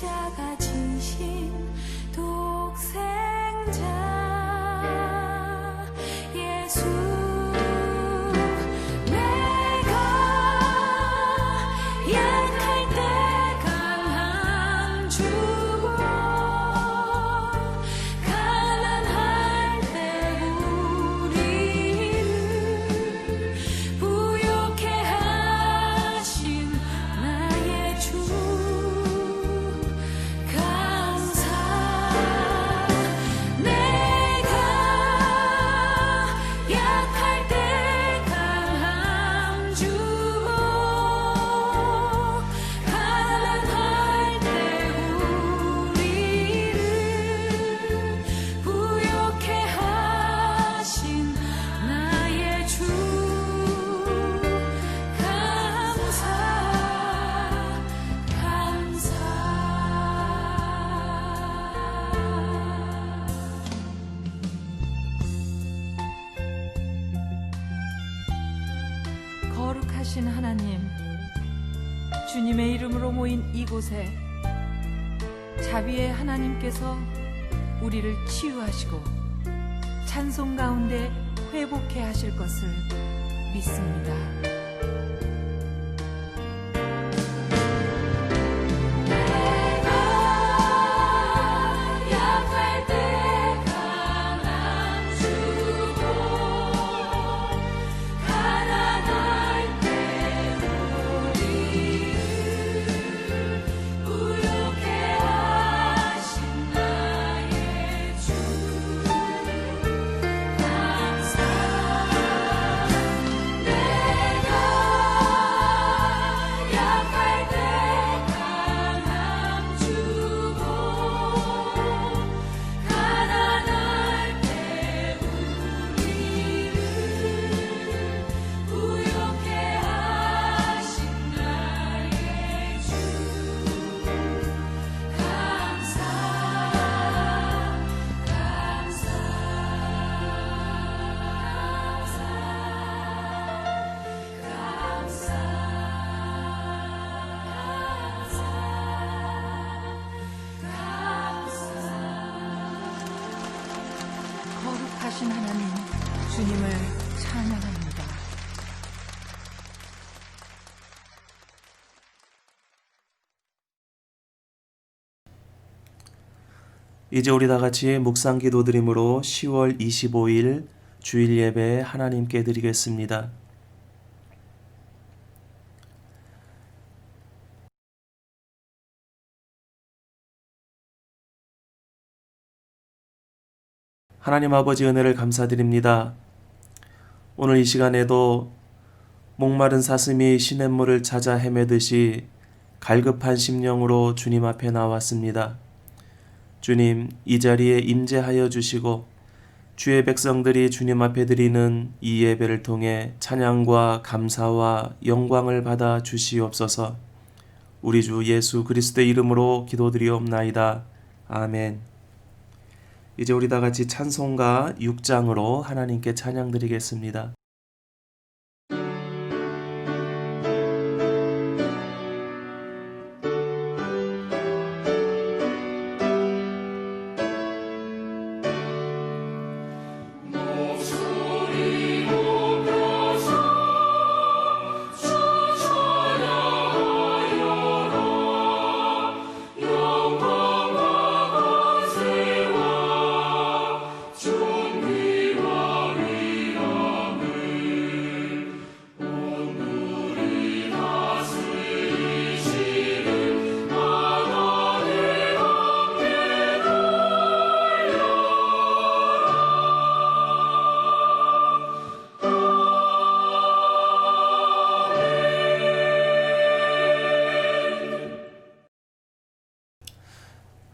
십자가 지신 독생자 예수 내가 약할 때 강함 주고 가난할 때 우리를 부욕해 하신 나의 주 감사 내가 약할 때 강함 주고 가난할 때 우리를 부욕해 하신 나의 주 감사 거룩하신 하나님, 주님의 이름으로 모인 이곳에 자비의 하나님께서 우리를 치유하시고 찬송 가운데 회복해 하실 것을 믿습니다. 약할 때 강함 주고 가난할 때 우리를 부욕해 하신 나의 주 감사 내가 약할 때 강함 주고 가난할 때 우리를 부욕해 하신 나의 주 감사 거룩하신 하나님, 주님을 찬양합니다. 이제 우리 다 같이 묵상 기도 드림으로 10월 25일 주일 예배 하나님께 드리겠습니다. 하나님 아버지 은혜를 감사드립니다. 오늘 이 시간에도 목마른 사슴이 시냇물을 찾아 헤매듯이 갈급한 심령으로 주님 앞에 나왔습니다. 주님, 이 자리에 임재하여 주시고 주의 백성들이 주님 앞에 드리는 이 예배를 통해 찬양과 감사와 영광을 받아 주시옵소서. 우리 주 예수 그리스도의 이름으로 기도드리옵나이다. 아멘. 이제 우리 다 같이 찬송가 6장으로 하나님께 찬양 드리겠습니다.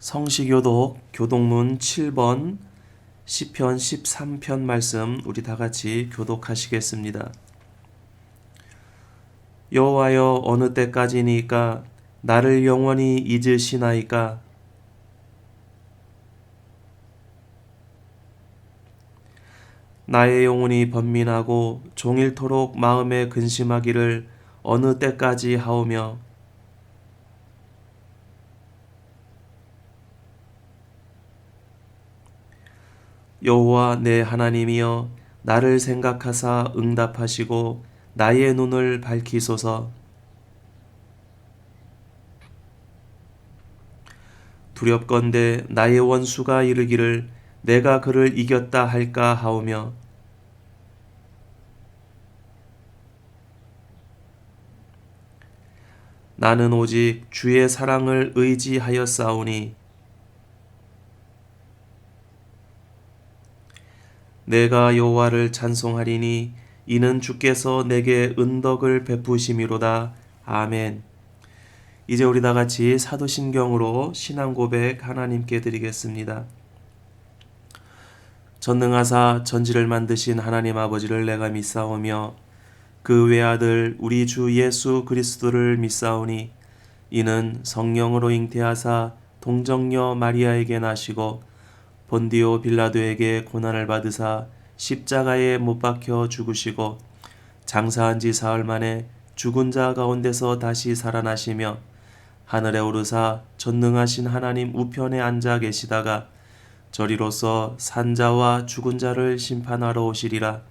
성시교독 교독문 7번 시편 13편 말씀 우리 다 같이 교독하시겠습니다. 여호와여, 어느 때까지니까 나를 영원히 잊으시나이까? 나의 영혼이 번민하고 종일토록 마음에 근심하기를 어느 때까지 하오며 여호와 내 하나님이여 나를 생각하사 응답하시고 나의 눈을 밝히소서. 두렵건대 나의 원수가 이르기를 내가 그를 이겼다 할까 하오며 나는 오직 주의 사랑을 의지하였사오니 내가 여호와를 찬송하리니 이는 주께서 내게 은덕을 베푸심이로다. 아멘. 이제 우리 다 같이 사도신경으로 신앙 고백 하나님께 드리겠습니다. 전능하사 전지를 만드신 하나님 아버지를 내가 믿사오며 그 외아들 우리 주 예수 그리스도를 믿사오니 이는 성령으로 잉태하사 동정녀 마리아에게 나시고 본디오 빌라도에게 고난을 받으사 십자가에 못 박혀 죽으시고 장사한 지 사흘 만에 죽은 자 가운데서 다시 살아나시며 하늘에 오르사 전능하신 하나님 우편에 앉아 계시다가 저리로서 산자와 죽은 자를 심판하러 오시리라.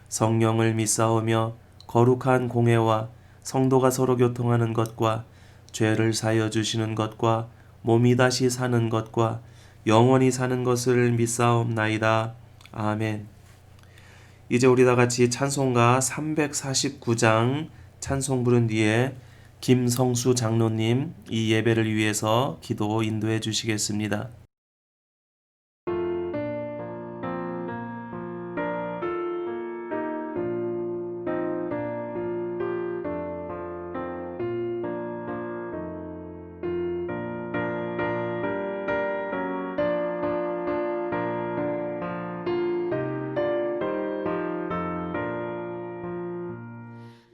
성령을 믿사오며 거룩한 공회와 성도가 서로 교통하는 것과 죄를 사여 주시는 것과 몸이 다시 사는 것과 영원히 사는 것을 믿사옵나이다. 아멘. 이제 우리 다 같이 찬송가 349장 찬송 부른 뒤에 김성수 장로님 이 예배를 위해서 기도 인도해 주시겠습니다.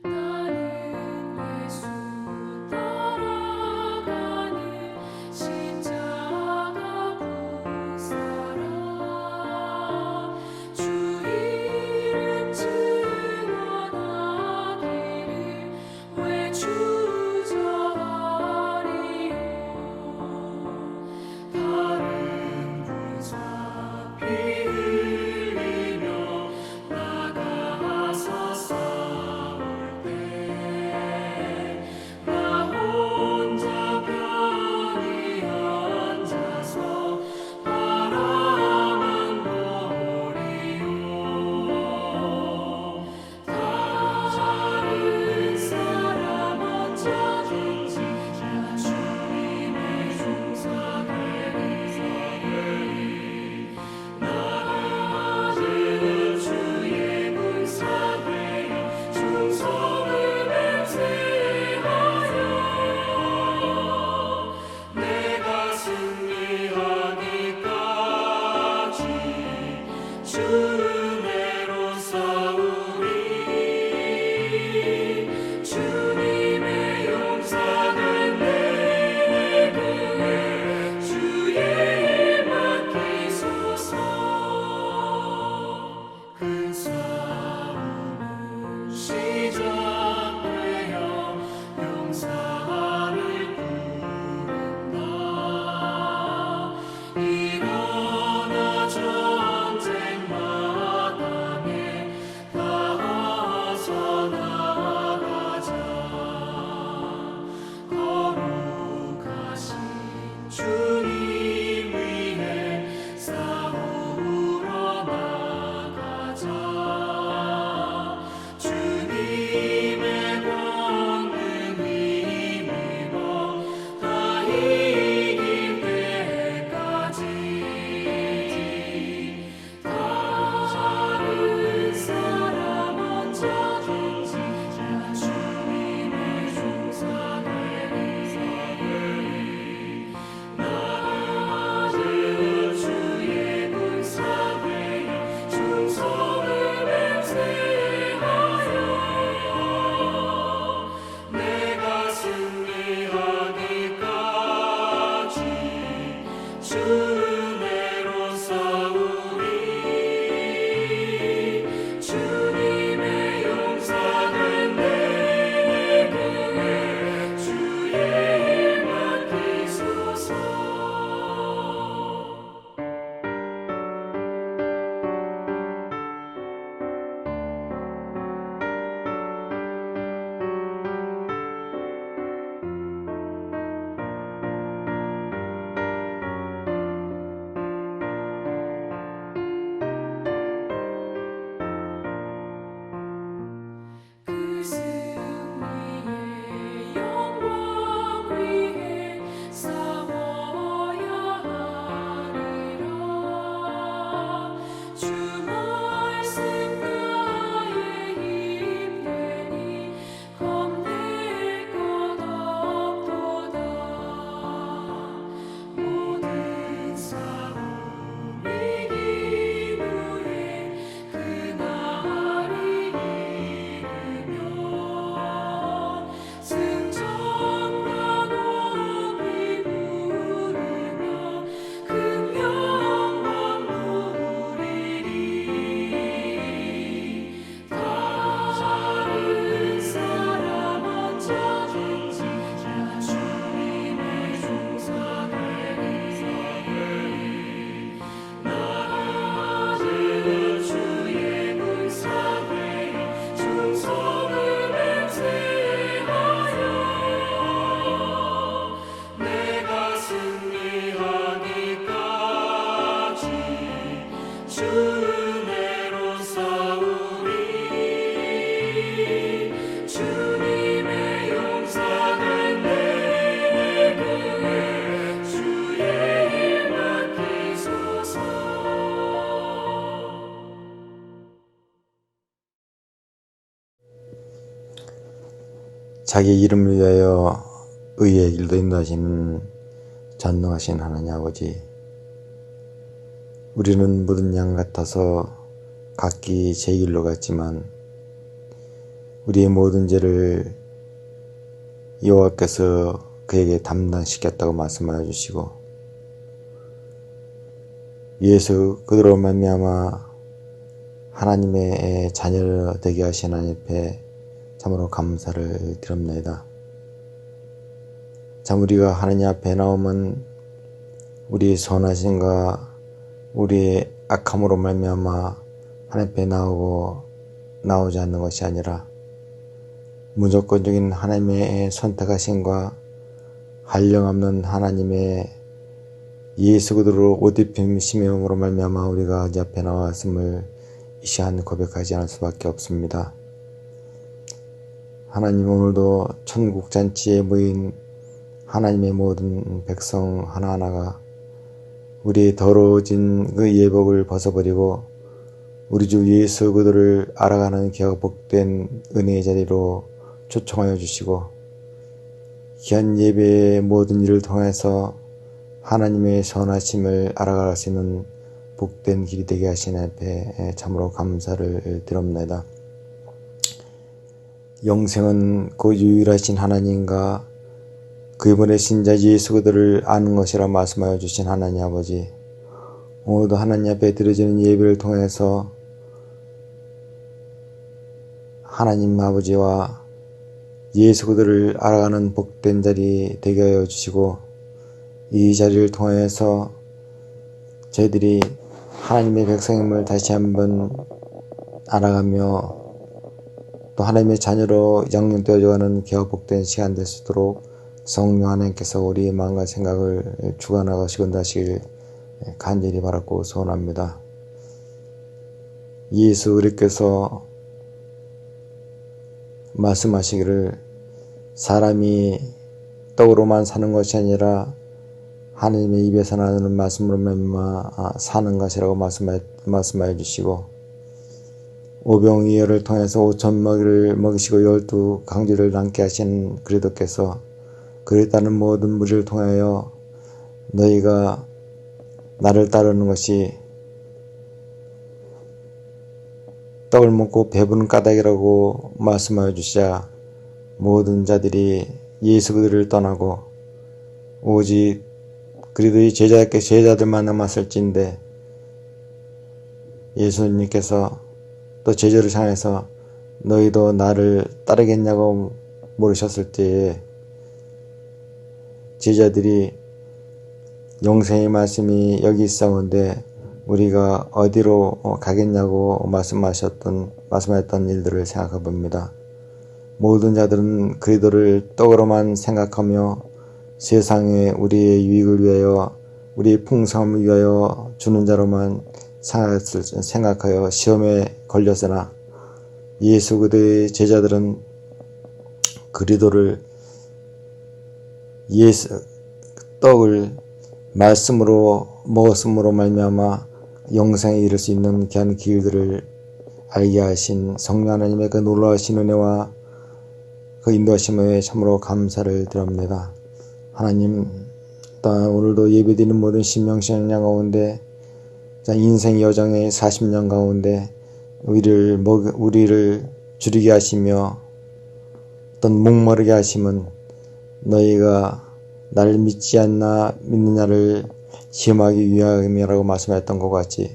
나는 예수 따라가는 십자가 자기 이름을 위하여 의의 길도 인도하시는 전능하신 하나님 아버지, 우리는 묻은 양 같아서 각기 제 길로 갔지만 우리의 모든 죄를 여호와께서 그에게 담당시켰다고 말씀하여 주시고, 예수 그대로 말미암아 하나님의 자녀 되게 하신 하나님 앞에 참으로 감사를 드립니다. 참 우리가 하나님 앞에 나오면 우리의 선하심과 우리의 악함으로 말미암아 하나님 앞에 나오지 않는 것이 아니라 무조건적인 하나님의 선택하심과 한량없는 하나님의 예수 그대로 옷 입히심으로 말미암아 우리가 이 앞에 나왔음을 이 시간 고백하지 않을 수밖에 없습니다. 하나님, 오늘도 천국 잔치에 모인 하나님의 모든 백성 하나하나가 우리의 더러워진 그 예복을 벗어버리고 우리 주 예수 그들을 알아가는 귀하고 복된 은혜의 자리로 초청하여 주시고, 귀한 예배의 모든 일을 통해서 하나님의 선하심을 알아갈 수 있는 복된 길이 되게 하신 앞에 참으로 감사를 드립니다. 영생은 그 유일하신 하나님과 그의 보내신 자 예수 그들을 아는 것이라 말씀하여 주신 하나님 아버지, 오늘도 하나님 앞에 드려지는 예배를 통해서 하나님 아버지와 예수 그들을 알아가는 복된 자리 되게 하여 주시고, 이 자리를 통해서 저희들이 하나님의 백성임을 다시 한번 알아가며 또 하나님의 자녀로 양육되어져가는 귀하고 복된 시간 될 수 있도록 성령 하나님께서 우리의 마음과 생각을 주관하시고 인도하시길 간절히 바라고 소원합니다. 예수 그리스도께서 말씀하시기를 사람이 떡으로만 사는 것이 아니라 하나님의 입에서 나오는 말씀으로 말미암아 사는 것이라고 말씀하여 주시고, 오병이어를 통해서 5천 먹이를 먹이시고 12강주를 남게 하신 그리스도께서 그랬다는 모든 무리를 통하여 너희가 나를 따르는 것이 떡을 먹고 배부른 까닭이라고 말씀하여 주시자, 모든 자들이 예수 그들을 떠나고 오직 그리스도의 제자들만 남았을진데, 예수님께서 또 제자를 향해서 너희도 나를 따르겠냐고 물으셨을 때에 제자들이 영생의 말씀이 여기 있사온데 우리가 어디로 가겠냐고 말씀하셨던 일들을 생각해 봅니다. 모든 자들은 그리스도를 떡으로만 생각하며 세상에 우리의 유익을 위하여 우리의 풍성함을 위하여 주는 자로만 생각하여 시험에 걸렸으나, 예수 그리스도의 제자들은 그리스도를 떡을 말씀으로 먹었음으로 말미암아 영생에 이를 수 있는 귀한 길들을 알게 하신 성령 하나님의 그 놀라우신 은혜와 그 인도하심에 참으로 감사를 드립니다. 하나님, 오늘도 예배드리는 모든 신명신 양 가운데 인생 여정의 40년 가운데 우리를 줄이게 하시며 어떤 목마르게 하심은 너희가 나를 믿지 않나 믿느냐를 시험하기 위함이라고 말씀하셨던 것 같이,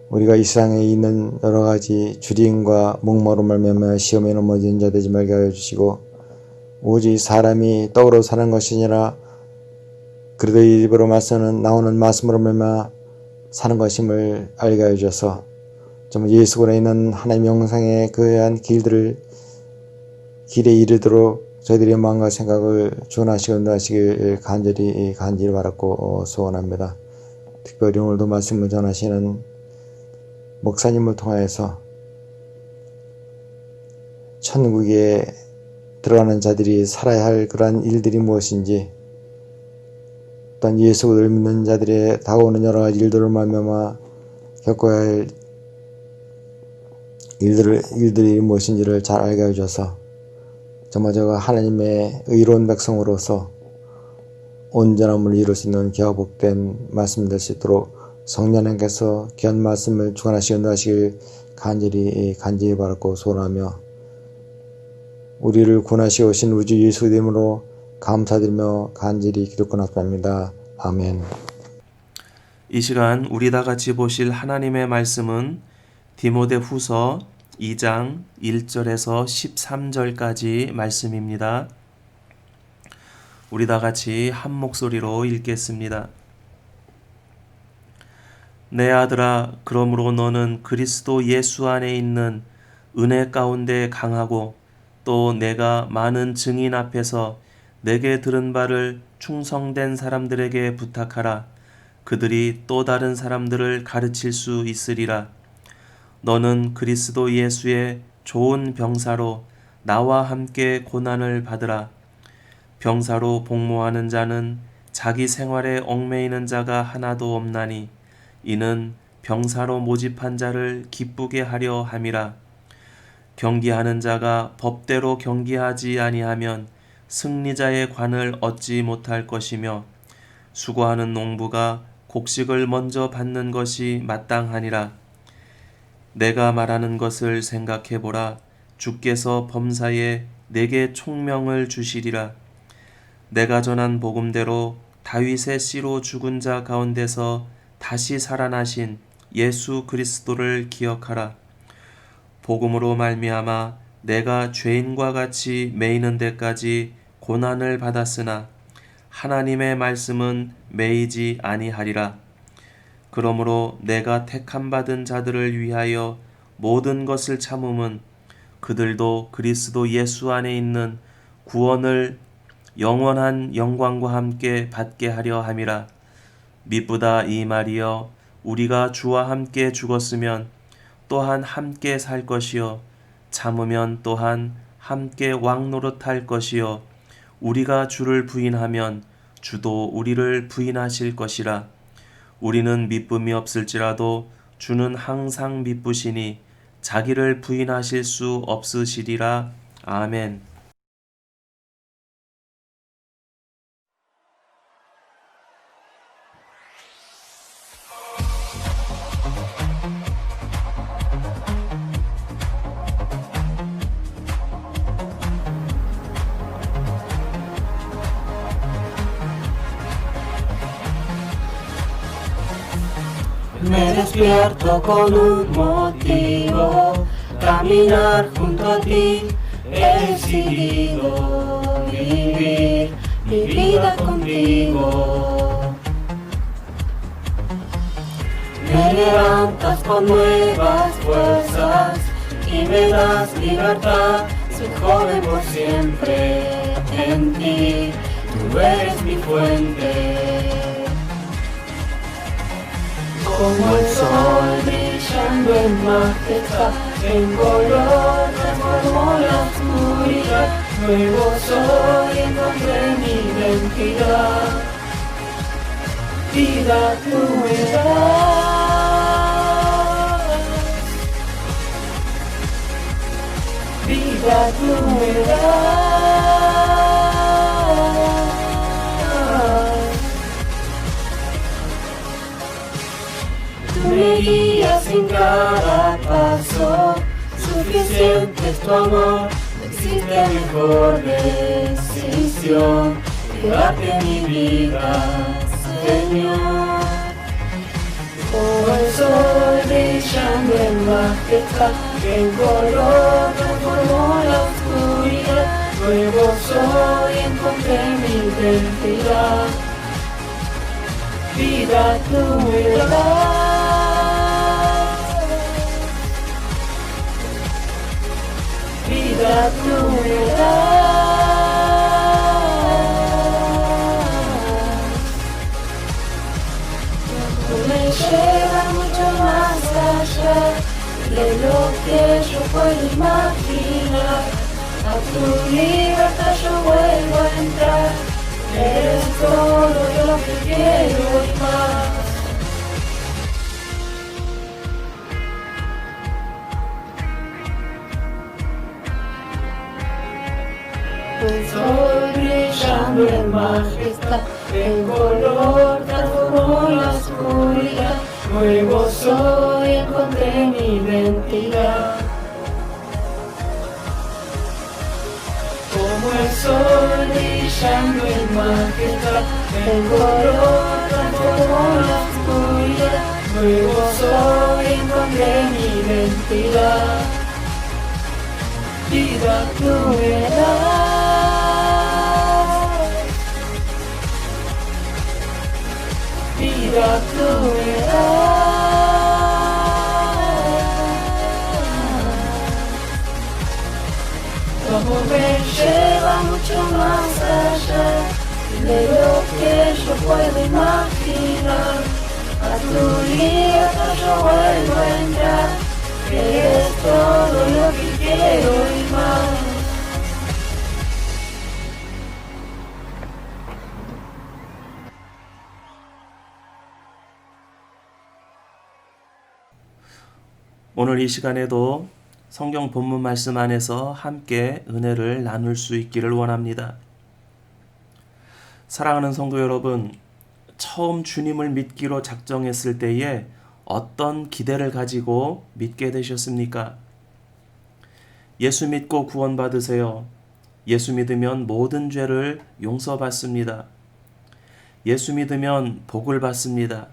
우리가 이 세상에 있는 여러 가지 주림과 목마름을 말미암아 시험에 넘어진 자 되지 말게 하여 주시고, 오직 사람이 떡으로 사는 것이 아니라 그리스도의 입으로 나오는 말씀으로 말미암아 사는 것임을 알게 하여 주셔서 정말 예수 그리스도에 있는 하나님의 영생의 그러한 길에 이르도록 저희들의 마음과 생각을 주원하시고 인도하시길 간절히 바랐고 소원합니다. 특별히 오늘도 말씀을 전하시는 목사님을 통하여서 천국에 들어가는 자들이 살아야 할 그러한 일들이 무엇인지, 또한 예수 그리스도를 믿는 자들의 다가오는 여러 가지 일들을 말미암아 겪어야 할 일들이 무엇인지를 잘 알게 해주셔서 정말 저가 하나님의 의로운 백성으로서 온전함을 이룰 수 있는 귀하고 복된 말씀 될 수 있도록 성령님께서 귀한 말씀을 주관하시기 인도하시길 간절히 바라고 소원하며 우리를 구원하시어 오신 우주 예수 이름으로 감사드리며 간절히 기도권합니다. 아멘. 이 시간 우리 다 같이 보실 하나님의 말씀은 디모데후서 2장 1절에서 13절까지 말씀입니다. 우리 다 같이 한 목소리로 읽겠습니다. 내 아들아, 그러므로 너는 그리스도 예수 안에 있는 은혜 가운데 강하고 또 내가 많은 증인 앞에서 내게 들은 바를 충성된 사람들에게 부탁하라. 그들이 또 다른 사람들을 가르칠 수 있으리라. 너는 그리스도 예수의 좋은 병사로 나와 함께 고난을 받으라. 병사로 복무하는 자는 자기 생활에 얽매이는 자가 하나도 없나니 이는 병사로 모집한 자를 기쁘게 하려 함이라. 경기하는 자가 법대로 경기하지 아니하면 승리자의 관을 얻지 못할 것이며 수고하는 농부가 곡식을 먼저 받는 것이 마땅하니라. 내가 말하는 것을 생각해보라. 주께서 범사에 내게 총명을 주시리라. 내가 전한 복음대로 다윗의 씨로 죽은 자 가운데서 다시 살아나신 예수 그리스도를 기억하라. 복음으로 말미암아 내가 죄인과 같이 매이는 데까지 고난을 받았으나 하나님의 말씀은 매이지 아니하리라. 그러므로 내가 택함 받은 자들을 위하여 모든 것을 참음은 그들도 그리스도 예수 안에 있는 구원을 영원한 영광과 함께 받게 하려 함이라. 미쁘다 이 말이여, 우리가 주와 함께 죽었으면 또한 함께 살 것이요 참으면 또한 함께 왕노릇할 것이요 우리가 주를 부인하면 주도 우리를 부인하실 것이라. 우리는 미쁨이 없을지라도 주는 항상 미쁘시니 자기를 부인하실 수 없으시리라. 아멘. Me despierto con un motivo, caminar junto a ti. He decidido vivir mi vida contigo. Me levantas con nuevas fuerzas y me das libertad. Soy joven por siempre en ti, tú eres mi fuente. Como el sol brillando en majestad, en color transformó la oscuridad. Nuevo soy, encontré mi identidad. Vida tú me das, vida tú me das. Tú me guías en cada paso, suficiente es tu amor, no existe mejor decisión que darte mi vida, Señor. Como el sol brillando en majestad, en color transformó la oscuridad. Nuevo soy, encontré mi identidad. Vida tú me das, vida tú me das. Tú me llevas mucho más allá de lo que yo puedo imaginar. A tu libertad yo vuelvo a entrar. Eres todo lo que quiero y más. majestad, el color transformó la oscuridad, nuevo soy, encontré mi identidad. Como el sol brillando en majestad, el color transformó la oscuridad, nuevo soy, encontré mi identidad. Vida tú me das, vida tú me das. Tu amor me lleva mucho más allá de lo que yo puedo imaginar. A tu libertad yo vuelvo a entrar, que es todo lo que quiero y más. 오늘 이 시간에도 성경 본문 말씀 안에서 함께 은혜를 나눌 수 있기를 원합니다. 사랑하는 성도 여러분, 처음 주님을 믿기로 작정했을 때에 어떤 기대를 가지고 믿게 되셨습니까? 예수 믿고 구원받으세요. 예수 믿으면 모든 죄를 용서받습니다. 예수 믿으면 복을 받습니다.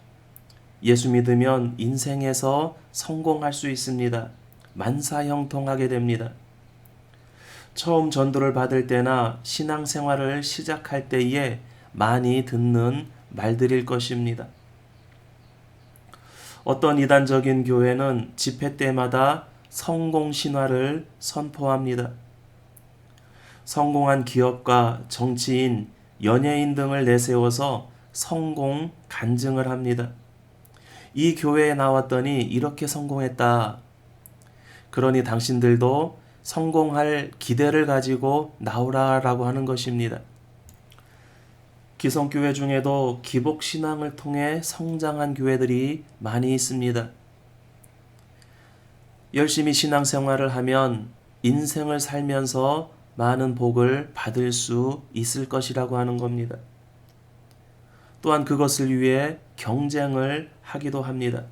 예수 믿으면 인생에서 성공할 수 있습니다. 만사형통하게 됩니다. 처음 전도를 받을 때나 신앙생활을 시작할 때에 많이 듣는 말들일 것입니다. 어떤 이단적인 교회는 집회 때마다 성공 신화를 선포합니다. 성공한 기업가, 정치인, 연예인 등을 내세워서 성공 간증을 합니다. 이 교회에 나왔더니 이렇게 성공했다. 그러니 당신들도 성공할 기대를 가지고 나오라라고 하는 것입니다. 기성교회 중에도 기복신앙을 통해 성장한 교회들이 많이 있습니다. 열심히 신앙생활을 하면 인생을 살면서 많은 복을 받을 수 있을 것이라고 하는 겁니다. 또한 그것을 위해 경쟁을 하기도 합니다.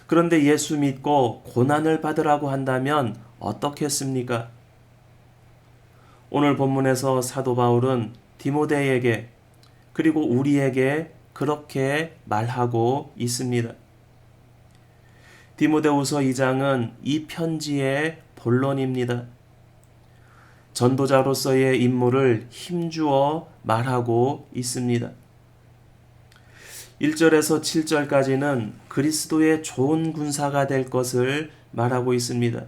그런데 예수 믿고 고난을 받으라고 한다면 어떻겠습니까? 오늘 본문에서 사도 바울은 디모데에게 그리고 우리에게 그렇게 말하고 있습니다. 디모데후서 2장은 이 편지의 본론입니다. 전도자로서의 임무를 힘주어 말하고 있습니다. 1절에서 7절까지는 그리스도의 좋은 군사가 될 것을 말하고 있습니다.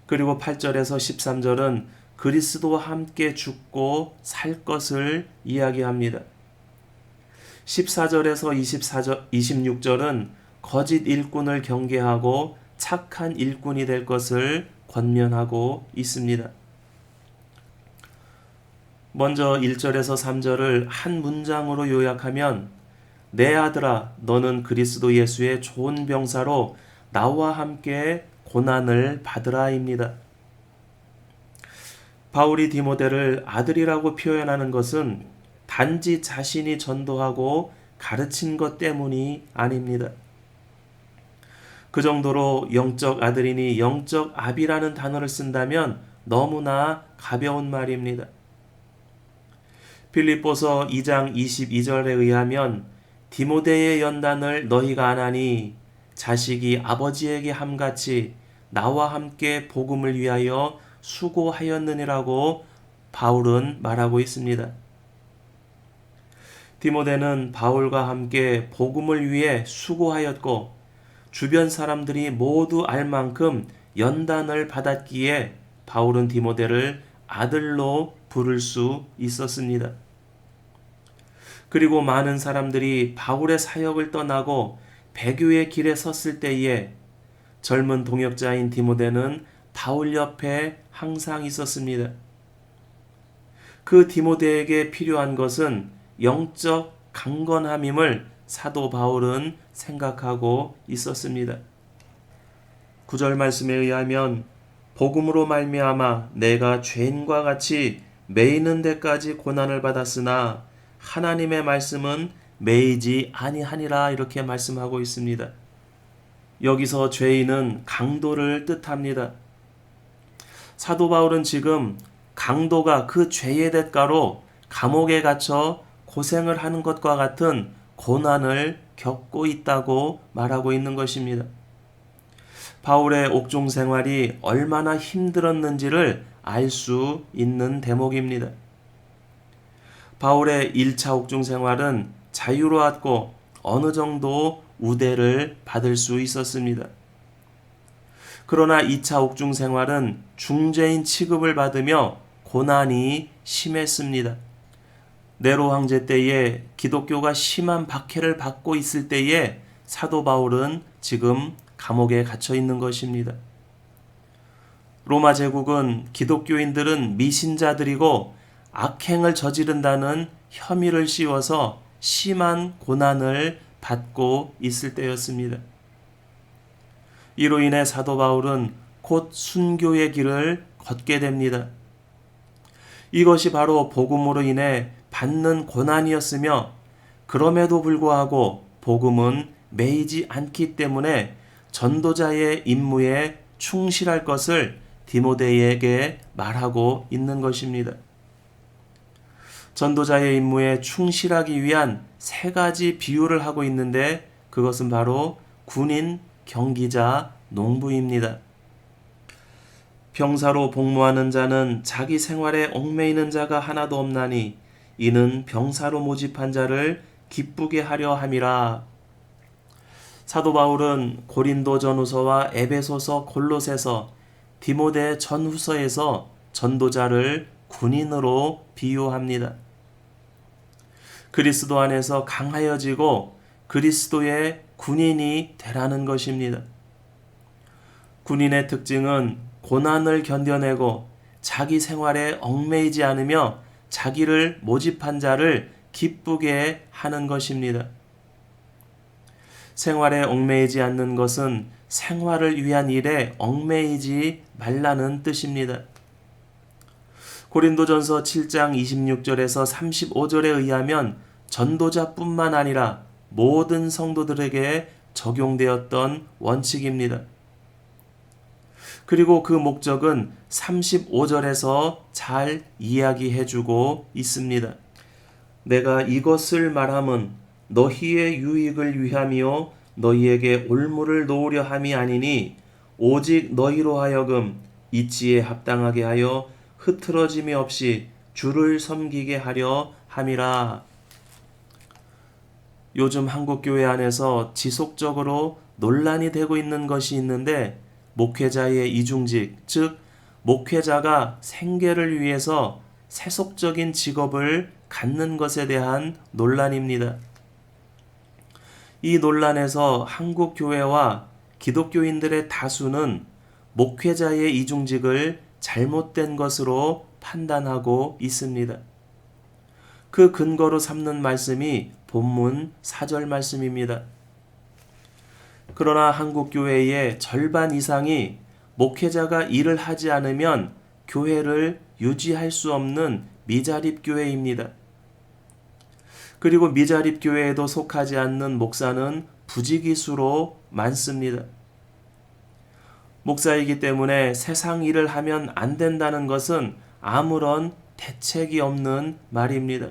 그리고 8절에서 13절은 그리스도와 함께 죽고 살 것을 이야기합니다. 14절에서 26절은 거짓 일꾼을 경계하고 착한 일꾼이 될 것을 권면하고 있습니다. 먼저 1절에서 3절을 한 문장으로 요약하면 내 아들아 너는 그리스도 예수의 좋은 병사로 나와 함께 고난을 받으라입니다. 바울이 디모데를 아들이라고 표현하는 것은 단지 자신이 전도하고 가르친 것 때문이 아닙니다. 그 정도로 영적 아들이니 영적 아비라는 단어를 쓴다면 너무나 가벼운 말입니다. 빌립보서 2장 22절에 의하면 디모데의 연단을 너희가 아나니 자식이 아버지에게 함같이 나와 함께 복음을 위하여 수고하였느니라고 바울은 말하고 있습니다. 디모데는 바울과 함께 복음을 위해 수고하였고 주변 사람들이 모두 알 만큼 연단을 받았기에 바울은 디모데를 아들로 부를 수 있었습니다. 그리고 많은 사람들이 바울의 사역을 떠나고 배교의 길에 섰을 때에 젊은 동역자인 디모데는 바울 옆에 항상 있었습니다. 그 디모데에게 필요한 것은 영적 강건함임을 사도 바울은 생각하고 있었습니다. 9절 말씀에 의하면 복음으로 말미암아 내가 죄인과 같이 매이는 데까지 고난을 받았으나 하나님의 말씀은 매이지 아니하니라 이렇게 말씀하고 있습니다. 여기서 죄인은 강도를 뜻합니다. 사도 바울은 지금 강도가 그 죄의 대가로 감옥에 갇혀 고생을 하는 것과 같은 고난을 겪고 있다고 말하고 있는 것입니다. 바울의 옥중 생활이 얼마나 힘들었는지를 알 수 있는 대목입니다. 바울의 1차 옥중 생활은 자유로웠고 어느 정도 우대를 받을 수 있었습니다. 그러나 2차 옥중 생활은 중죄인 취급을 받으며 고난이 심했습니다. 네로 황제 때에 기독교가 심한 박해를 받고 있을 때에 사도 바울은 지금 감옥에 갇혀 있는 것입니다. 로마 제국은 기독교인들은 미신자들이고 악행을 저지른다는 혐의를 씌워서 심한 고난을 받고 있을 때였습니다. 이로 인해 사도 바울은 곧 순교의 길을 걷게 됩니다. 이것이 바로 복음으로 인해 받는 고난이었으며 그럼에도 불구하고 복음은 매이지 않기 때문에 전도자의 임무에 충실할 것을 디모데에게 말하고 있는 것입니다. 전도자의 임무에 충실하기 위한 3가지 비유를 하고 있는데 그것은 바로 군인, 경기자, 농부입니다. 병사로 복무하는 자는 자기 생활에 얽매이는 자가 하나도 없나니 이는 병사로 모집한 자를 기쁘게 하려 함이라. 사도 바울은 고린도 전후서와 에베소서, 골로새서, 디모데 전후서에서 전도자를 군인으로 비유합니다. 그리스도 안에서 강하여지고 그리스도의 군인이 되라는 것입니다. 군인의 특징은 고난을 견뎌내고 자기 생활에 얽매이지 않으며 자기를 모집한 자를 기쁘게 하는 것입니다. 생활에 얽매이지 않는 것은 생활을 위한 일에 얽매이지 말라는 뜻입니다. 고린도전서 7장 26절에서 35절에 의하면 전도자뿐만 아니라 모든 성도들에게 적용되었던 원칙입니다. 그리고 그 목적은 35절에서 잘 이야기해주고 있습니다. 내가 이것을 말함은 너희의 유익을 위함이요 너희에게 올무를 놓으려 함이 아니니 오직 너희로 하여금 이치에 합당하게 하여 흐트러짐이 없이 주를 섬기게 하려 함이라. 요즘 한국교회 안에서 지속적으로 논란이 되고 있는 것이 있는데 목회자의 이중직, 즉 목회자가 생계를 위해서 세속적인 직업을 갖는 것에 대한 논란입니다. 이 논란에서 한국 교회와 기독교인들의 다수는 목회자의 이중직을 잘못된 것으로 판단하고 있습니다. 그 근거로 삼는 말씀이 본문 4절 말씀입니다. 그러나 한국 교회의 절반 이상이 목회자가 일을 하지 않으면 교회를 유지할 수 없는 미자립 교회입니다. 그리고 미자립 교회에도 속하지 않는 목사는 부지기수로 많습니다. 목사이기 때문에 세상 일을 하면 안 된다는 것은 아무런 대책이 없는 말입니다.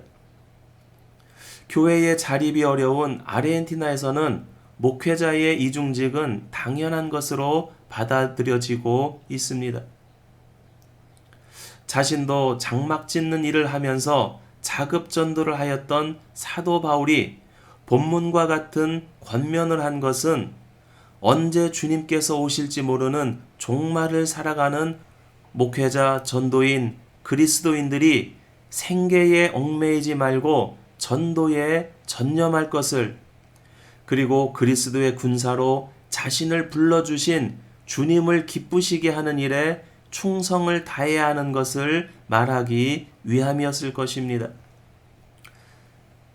교회의 자립이 어려운 아르헨티나에서는 목회자의 이중직은 당연한 것으로 받아들여지고 있습니다. 자신도 장막 짓는 일을 하면서 자급 전도를 하였던 사도 바울이 본문과 같은 권면을 한 것은 언제 주님께서 오실지 모르는 종말을 살아가는 목회자, 전도인, 그리스도인들이 생계에 얽매이지 말고 전도에 전념할 것을, 그리고 그리스도의 군사로 자신을 불러주신 주님을 기쁘시게 하는 일에 충성을 다해야 하는 것을 말하기 위함이었을 것입니다.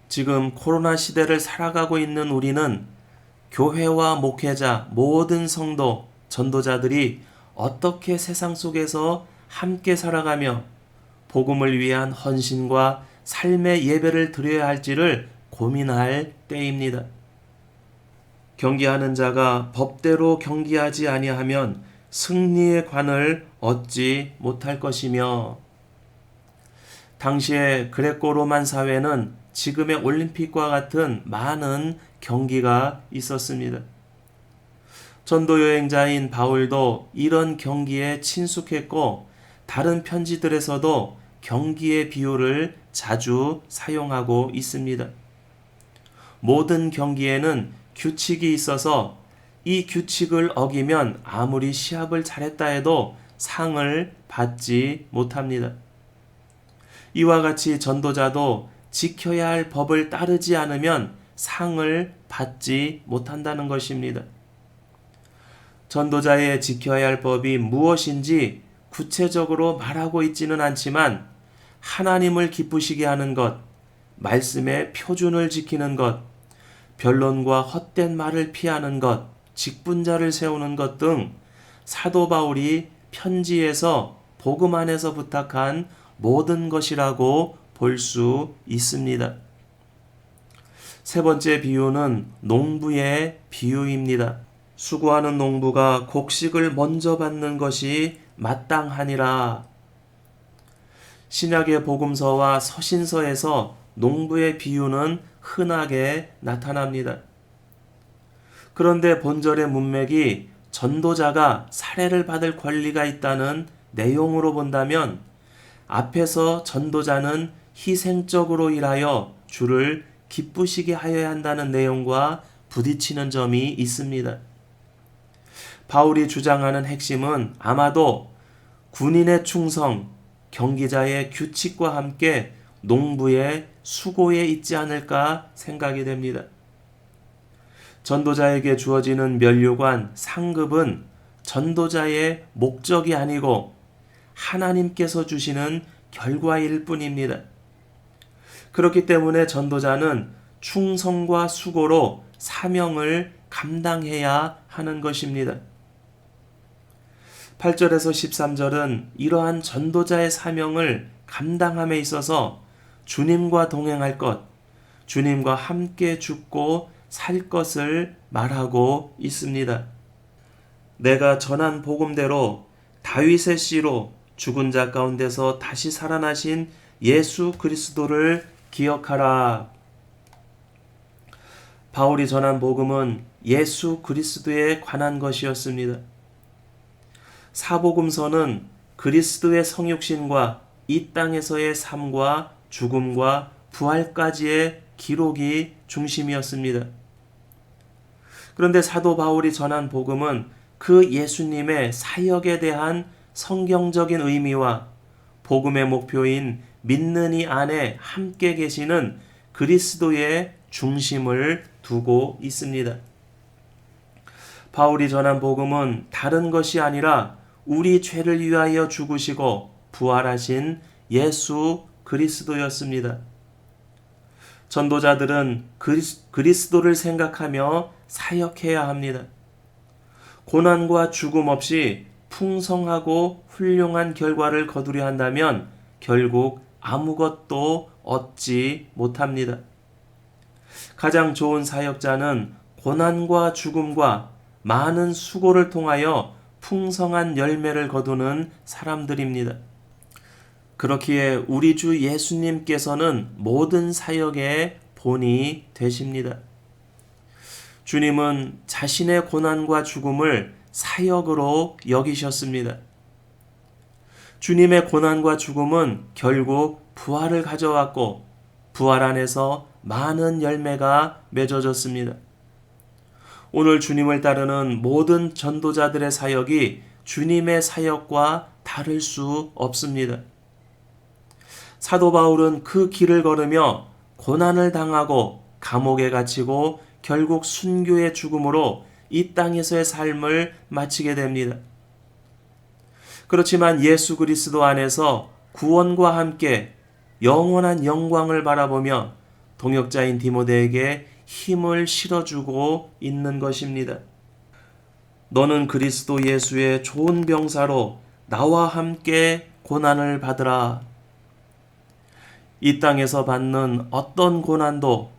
지금 코로나 시대를 살아가고 있는 우리는 교회와 목회자, 모든 성도, 전도자들이 어떻게 세상 속에서 함께 살아가며 복음을 위한 헌신과 삶의 예배를 드려야 할지를 고민할 때입니다. 경기하는 자가 법대로 경기하지 아니하면 승리의 관을 얻지 못할 것이며, 당시의 그레코 로만 사회는 지금의 올림픽과 같은 많은 경기가 있었습니다. 전도 여행자인 바울도 이런 경기에 친숙했고, 다른 편지들에서도 경기의 비유를 자주 사용하고 있습니다. 모든 경기에는 규칙이 있어서 이 규칙을 어기면 아무리 시합을 잘했다 해도 상을 받지 못합니다. 이와 같이 전도자도 지켜야 할 법을 따르지 않으면 상을 받지 못한다는 것입니다. 전도자의 지켜야 할 법이 무엇인지 구체적으로 말하고 있지는 않지만, 하나님을 기쁘시게 하는 것, 말씀의 표준을 지키는 것, 변론과 헛된 말을 피하는 것, 직분자를 세우는 것 등 사도 바울이 편지에서 복음 안에서 부탁한 모든 것이라고 볼 수 있습니다. 세 번째 비유는 농부의 비유입니다. 수고하는 농부가 곡식을 먼저 받는 것이 마땅하니라. 신약의 복음서와 서신서에서 농부의 비유는 흔하게 나타납니다. 그런데 본절의 문맥이 전도자가 살해를 받을 권리가 있다는 내용으로 본다면, 앞에서 전도자는 희생적으로 일하여 주를 기쁘시게 하여야 한다는 내용과 부딪히는 점이 있습니다. 바울이 주장하는 핵심은 아마도 군인의 충성, 경기자의 규칙과 함께 농부의 수고에 있지 않을까 생각이 됩니다. 전도자에게 주어지는 면류관, 상급은 전도자의 목적이 아니고 하나님께서 주시는 결과일 뿐입니다. 그렇기 때문에 전도자는 충성과 수고로 사명을 감당해야 하는 것입니다. 8절에서 13절은 이러한 전도자의 사명을 감당함에 있어서 주님과 동행할 것, 주님과 함께 죽고 살 것을 말하고 있습니다. 내가 전한 복음대로 다윗의 씨로 죽은 자 가운데서 다시 살아나신 예수 그리스도를 기억하라. 바울이 전한 복음은 예수 그리스도에 관한 것이었습니다. 사복음서는 그리스도의 성육신과 이 땅에서의 삶과 죽음과 부활까지의 기록이 중심이었습니다. 그런데 사도 바울이 전한 복음은 그 예수님의 사역에 대한 성경적인 의미와 복음의 목표인 믿는 이 안에 함께 계시는 그리스도의 중심을 두고 있습니다. 바울이 전한 복음은 다른 것이 아니라 우리 죄를 위하여 죽으시고 부활하신 예수 그리스도였습니다. 전도자들은 그리스도를 생각하며 사역해야 합니다. 고난과 죽음 없이 풍성하고 훌륭한 결과를 거두려 한다면 결국 아무것도 얻지 못합니다. 가장 좋은 사역자는 고난과 죽음과 많은 수고를 통하여 풍성한 열매를 거두는 사람들입니다. 그렇기에 우리 주 예수님께서는 모든 사역의 본이 되십니다. 주님은 자신의 고난과 죽음을 사역으로 여기셨습니다. 주님의 고난과 죽음은 결국 부활을 가져왔고 부활 안에서 많은 열매가 맺어졌습니다. 오늘 주님을 따르는 모든 전도자들의 사역이 주님의 사역과 다를 수 없습니다. 사도 바울은 그 길을 걸으며 고난을 당하고 감옥에 갇히고 결국 순교의 죽음으로 이 땅에서의 삶을 마치게 됩니다. 그렇지만 예수 그리스도 안에서 구원과 함께 영원한 영광을 바라보며 동역자인 디모데에게 힘을 실어주고 있는 것입니다. 너는 그리스도 예수의 좋은 병사로 나와 함께 고난을 받으라. 이 땅에서 받는 어떤 고난도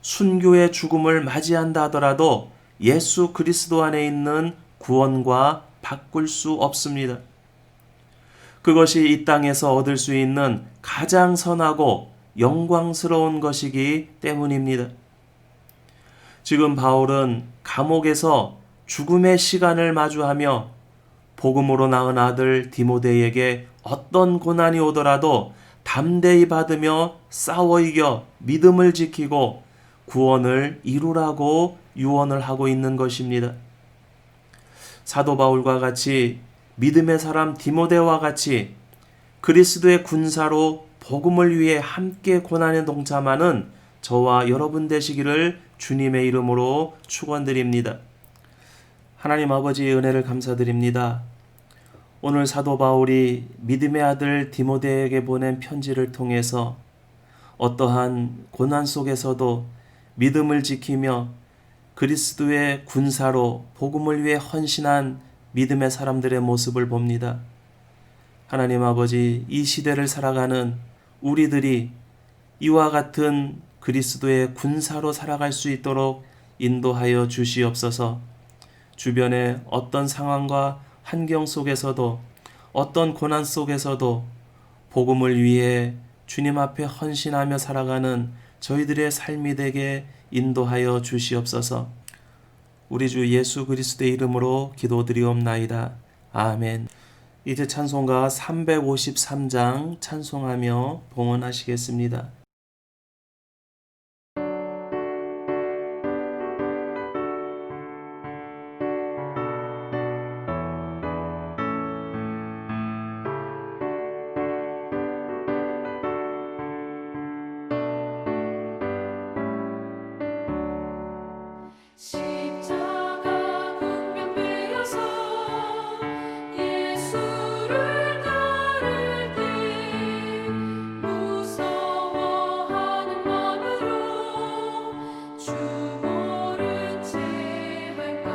순교의 죽음을 맞이한다 하더라도 예수 그리스도 안에 있는 구원과 바꿀 수 없습니다. 그것이 이 땅에서 얻을 수 있는 가장 선하고 영광스러운 것이기 때문입니다. 지금 바울은 감옥에서 죽음의 시간을 마주하며 복음으로 낳은 아들 디모데에게 어떤 고난이 오더라도 담대히 받으며 싸워 이겨 믿음을 지키고 구원을 이루라고 유언을 하고 있는 것입니다. 사도 바울과 같이 믿음의 사람 디모데와 같이 그리스도의 군사로 복음을 위해 함께 고난에 동참하는 저와 여러분 되시기를 주님의 이름으로 축원드립니다. 하나님 아버지의 은혜를 감사드립니다. 오늘 사도 바울이 믿음의 아들 디모데에게 보낸 편지를 통해서 어떠한 고난 속에서도 믿음을 지키며 그리스도의 군사로 복음을 위해 헌신한 믿음의 사람들의 모습을 봅니다. 하나님 아버지, 이 시대를 살아가는 우리들이 이와 같은 그리스도의 군사로 살아갈 수 있도록 인도하여 주시옵소서. 주변의 어떤 상황과 환경 속에서도 어떤 고난 속에서도 복음을 위해 주님 앞에 헌신하며 살아가는 저희들의 삶이 되게 인도하여 주시옵소서. 우리 주 예수 그리스도의 이름으로 기도드리옵나이다. 아멘. 이제 찬송가 353장 찬송하며 봉헌하시겠습니다. 십자가 군병되어서 예수를 따를 때 무서워하는 마음으로 주 모른 채 할까.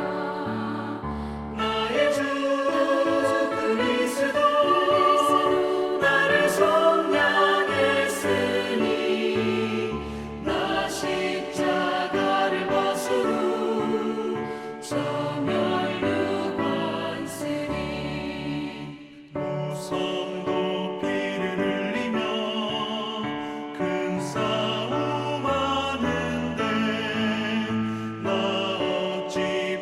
나의 주 그리스도 나를 속량했으니 나 십자가를 벗으로 무성 높이를 흘리며 큰 싸움하는데 나 어찌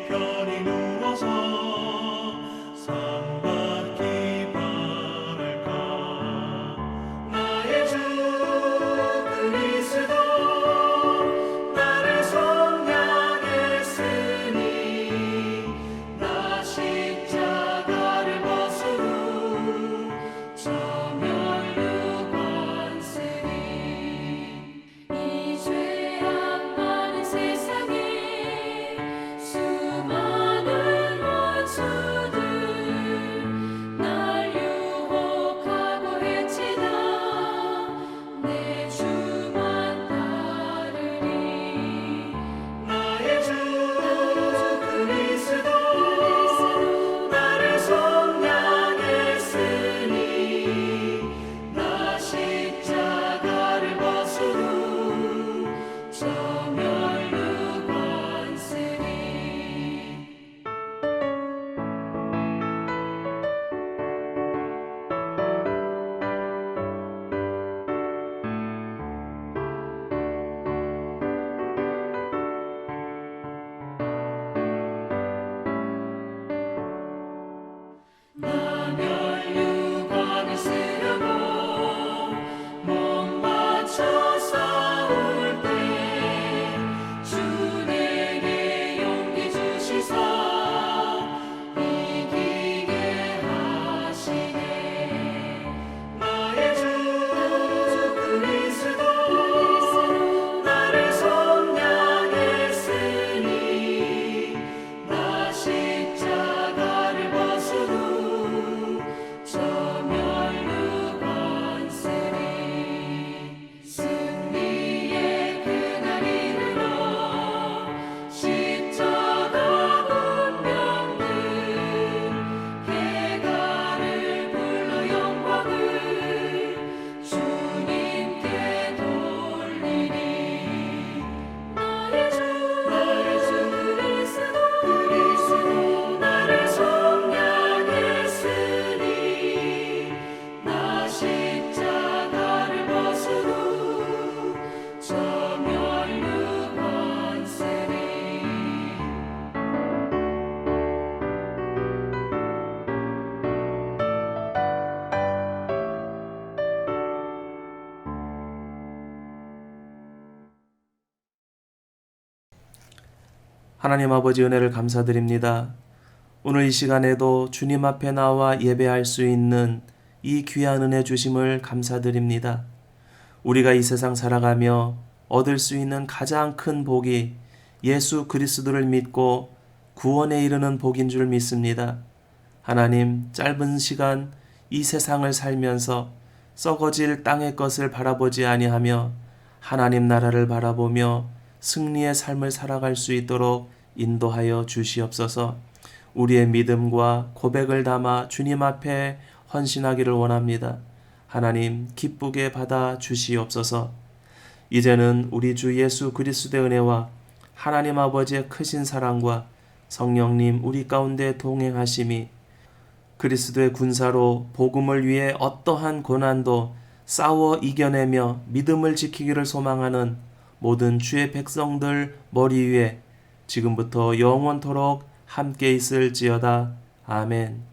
편히 누워서 상받기 바랄까. 나의 주 그리스도 하나님 아버지 은혜를 감사드립니다. 오늘 이 시간에도 주님 앞에 나와 예배할 수 있는 이 귀한 은혜 주심을 감사드립니다. 우리가 이 세상 살아가며 얻을 수 있는 가장 큰 복이 예수 그리스도를 믿고 구원에 이르는 복인 줄 믿습니다. 하나님, 짧은 시간 이 세상을 살면서 썩어질 땅의 것을 바라보지 아니하며 하나님 나라를 바라보며 승리의 삶을 살아갈 수 있도록 인도하여 주시옵소서. 우리의 믿음과 고백을 담아 주님 앞에 헌신하기를 원합니다. 하나님, 기쁘게 받아 주시옵소서. 이제는 우리 주 예수 그리스도의 은혜와 하나님 아버지의 크신 사랑과 성령님 우리 가운데 동행하심이 그리스도의 군사로 복음을 위해 어떠한 고난도 싸워 이겨내며 믿음을 지키기를 소망하는 모든 주의 백성들 머리 위에 지금부터 영원토록 함께 있을지어다. 아멘.